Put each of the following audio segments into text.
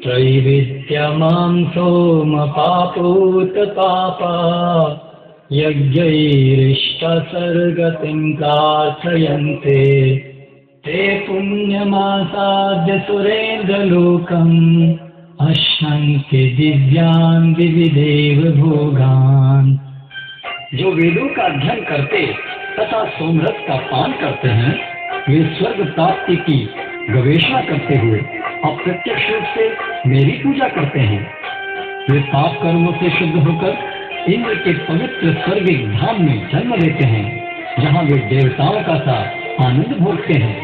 त्रैविद्यमां सोमपापोत्पापा यज्ञैरिष्टसर्गतिं प्रार्थयन्ते ते पुण्यमासाद्य सुरेन्द्रलोकम् अश्नन्ति दिव्यान् विविधेव भोगान्। जो वेदों का अध्ययन करते तथा सोमरस का पान करते हैं वे स्वर्ग प्राप्ति की गवेषणा करते हुए अप्रत्यक्ष रूप से मेरी पूजा करते हैं। वे पाप कर्मों से शुद्ध होकर इंद्र के पवित्र स्वर्गिक धाम में जन्म लेते हैं जहाँ वे देवताओं का सा आनंद भोगते हैं।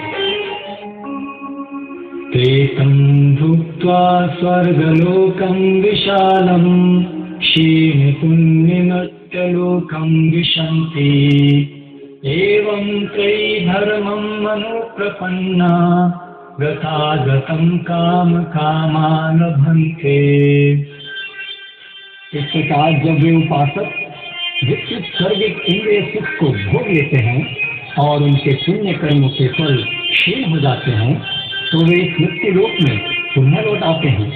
तेतं भुक्त्वा स्वर्गलोकं विशालं क्षीणपुण्यमर्त्यलोकं विशन्ति एवं त्रैधर्मं अनुप्रपन्ना गतागतं कामकामान् लभन्ते। इस प्रकार जब वे उपासक विकसित स्वर्गिक इंद्रिय सुख को भोग लेते हैं और उनके पुण्य कर्मों के फल क्षीण हो जाते हैं तो वे इस मृत्यु लोक में पुनः लौट आते हैं।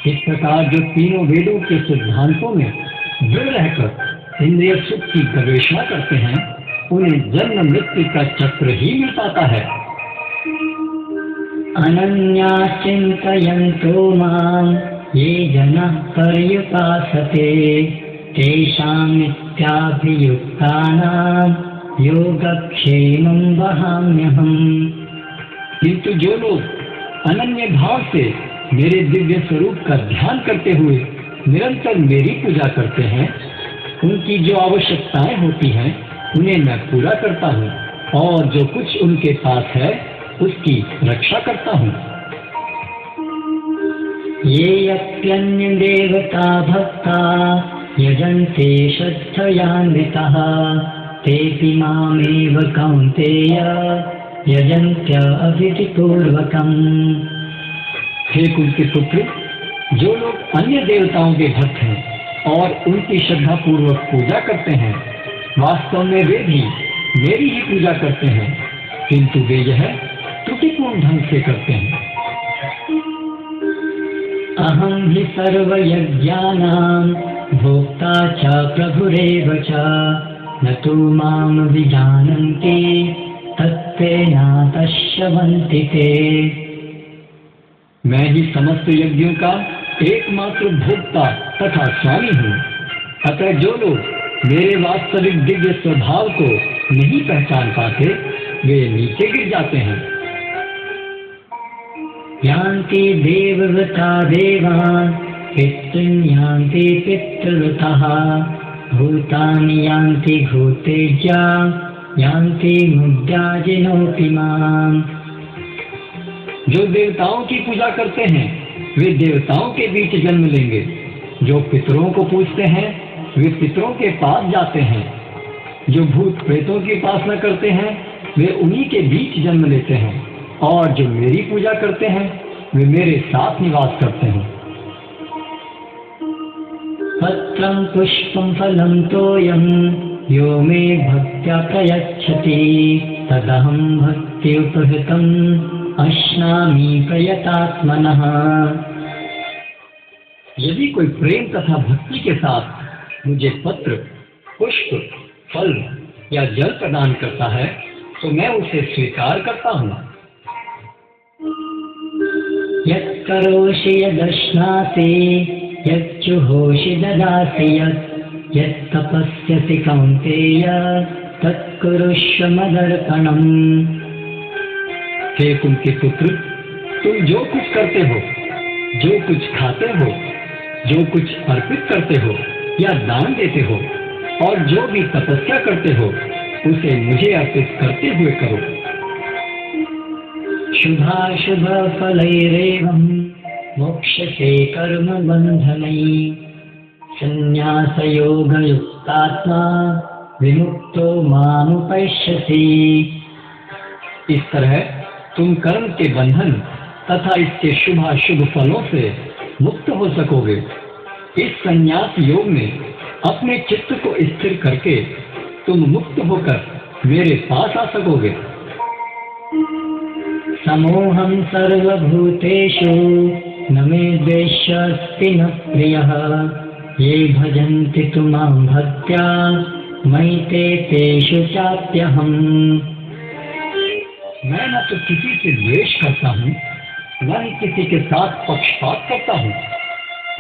इस प्रकार जो तीनों वेदों के सिद्धांतों में दृढ़ रहकर इंद्रिय सुख की गवेषणा करते हैं उन्हें जन्म मृत्यु का चक्र ही मिल पाता है। अनन्या चिन्तयन्तो मां ये जनाः पर्युपासते तेषां नित्याभियुक्तानां योगक्षेमं वहाम्यहम्। किंतु जो लोग अनन्य भाव से मेरे दिव्य स्वरूप का ध्यान करते हुए निरंतर मेरी पूजा करते हैं उनकी जो आवश्यकताएं होती हैं उन्हें मैं पूरा करता हूँ और जो कुछ उनके पास है उसकी रक्षा करता हूँ। ये यप्यन्य देवता भक्ता यजन्ते श्रद्धयान्विताः तेऽपि मामेव कौन्तेय यजन्त्य अविधिपूर्वकम्। हे कुंती पुत्र, जो लोग अन्य देवताओं के भक्त हैं और उनकी श्रद्धा पूर्वक पूजा करते हैं वास्तव में वे भी मेरी ही पूजा करते हैं किंतु वे यह त्रुटिपूर्ण ढंग से करते हैं। अहं हि सर्वयज्ञानां भोक्ता च प्रभुरेव च न तु मां विजानन्ति तत्ते नातश्रवन्ति ते। मैं ही समस्त यज्ञों का एकमात्र भोक्ता तथा स्वामी हूँ। अतः जो लोग मेरे वास्तविक दिव्य स्वभाव को नहीं पहचान पाते वे नीचे गिर जाते हैं। यान्ति देवव्रता देवान् पितॄन् यान्ति पितृव्रताः भूतानि यान्ति भूतेज्या यान्ति मुद्याजिनोऽपि माम्। जो देवताओं की पूजा करते हैं वे देवताओं के बीच जन्म लेंगे। जो पितरों को पूजते हैं वे पितरों के पास जाते हैं। जो भूत प्रेतों की उपासना करते हैं वे उन्हीं के बीच जन्म लेते हैं और जो मेरी पूजा करते हैं वे मेरे साथ निवास करते हैं। पत्रं पुष्पं फलं तोयं यो मे भक्त्या प्रयच्छति तदहं भक्त्युपहृतम् अश्नामि प्रयतात्मनः। यदि कोई प्रेम तथा भक्ति के साथ मुझे पत्र, पुष्प, फल या जल प्रदान करता है तो मैं उसे स्वीकार करता हूँ। यत्करोषि यदश्नासि यच्जुहोषि ददासि यत्तपस्यसि कौन्तेय तत्कुरुष्व मदर्पणम्। हे कुंती पुत्र, तुम जो कुछ करते हो, जो कुछ खाते हो, जो कुछ अर्पित करते हो या दान देते हो और जो भी तपस्या करते हो उसे मुझे अर्पित करते हुए करो। शुभाशुभ फलैरेवं मोक्ष्यसे कर्म बन्धनैः संन्यासयोगयुक्तात्मा विमुक्तो मामुपैष्यसि। इस तरह तुम कर्म के बंधन तथा इसके शुभाशुभ फलों से मुक्त हो सकोगे। इस संन्यास योग में अपने चित्त को स्थिर करके तुम मुक्त होकर मेरे पास आ सकोगे। समोहं सर्वभूतेषु न मे द्वेष्यस्ति न प्रियः ये भजन्ति तु मां भक्त्या मयि ते तेषु चाप्यहम्। मैं न तो किसी से द्वेष करता हूँ, न ही किसी के साथ पक्षपात करता हूँ।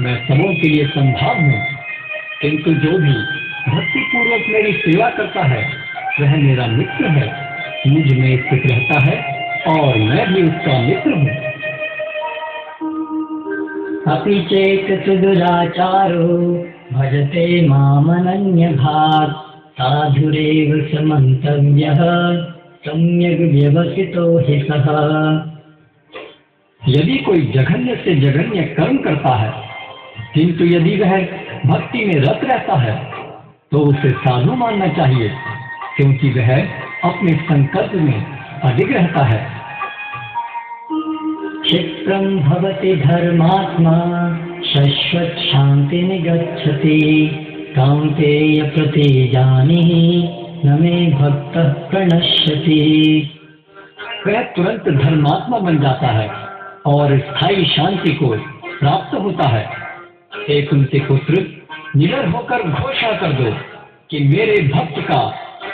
मैं सबों के लिए संभाव हूँ, किंतु जो भी भक्ति पूर्वक मेरी सेवा करता है वह मेरा मित्र है, मुझ में स्थित रहता है और मैं भी उसका मित्र हूँ। अपि चेत् दुराचारो भजते मामनन्यभाक् साधुरेव स मन्तव्यः सम्यग् व्यवसितो हि सः। यदि कोई जघन्य से जघन्य कर्म करता है, किंतु यदि वह भक्ति में रत रहता है तो उसे साधु मानना चाहिए, क्योंकि वह अपने संकल्प में अडिग रहता है। क्षिप्रं भवति धर्मात्मा शाश्वत शांति निगच्छति कान्तेय प्रतिजानीहि न मे भक्तः प्रणश्यति। वह तुरंत धर्मात्मा बन जाता है और स्थायी शांति को प्राप्त होता है। हे कुंती पुत्र, निडर होकर घोषणा कर दो कि मेरे भक्त का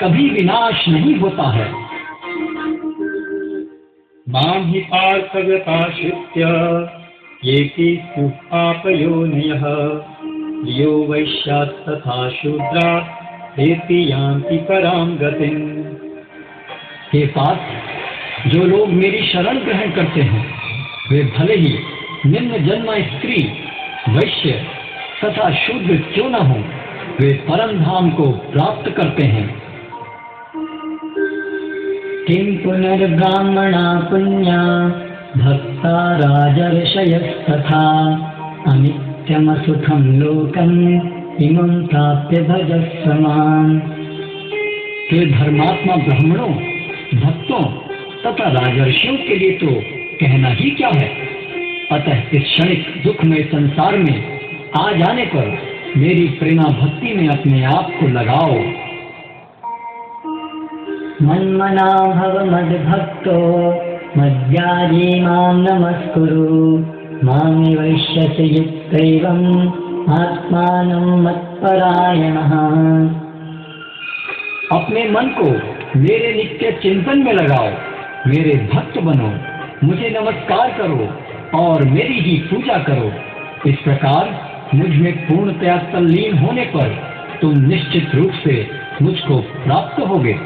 कभी विनाश नहीं होता है। मां हि पार्थ व्यपाश्रित्य येऽपि स्युः पापयोनयः यो वैश्यात् तथा शूद्राः तेऽपि यान्ति परां गतिम्। हे पार्थ, जो लोग मेरी शरण ग्रहण करते हैं वे भले ही निम्न जन्म स्त्री, वैश्य तथा शूद्र क्यों न हो, वे परम धाम को प्राप्त करते हैं। किं पुनर्ब्राह्मणा पुण्या भक्ता राजर्षयस्तथा अनित्यमसुखं लोकम् इमं प्राप्य भजस्व माम्। फिर धर्मात्मा ब्राह्मणों, भक्तों तथा राजर्षियों के लिए तो कहना ही क्या है। अतः इस क्षणिक दुखमय संसार में आ जाने पर मेरी प्रेमा भक्ति में अपने आप को लगाओ। मन्मना भव मद्भक्तो मद्याजी मां नमस्कुरु मामि वैश्यसि युक्तैवम् आत्मानं मत्परायणः। अपने मन को मेरे नित्य चिंतन में लगाओ, मेरे भक्त बनो, मुझे नमस्कार करो और मेरी ही पूजा करो। इस प्रकार मुझ में पूर्णतया तल्लीन होने पर तुम निश्चित रूप से मुझको प्राप्त होगे।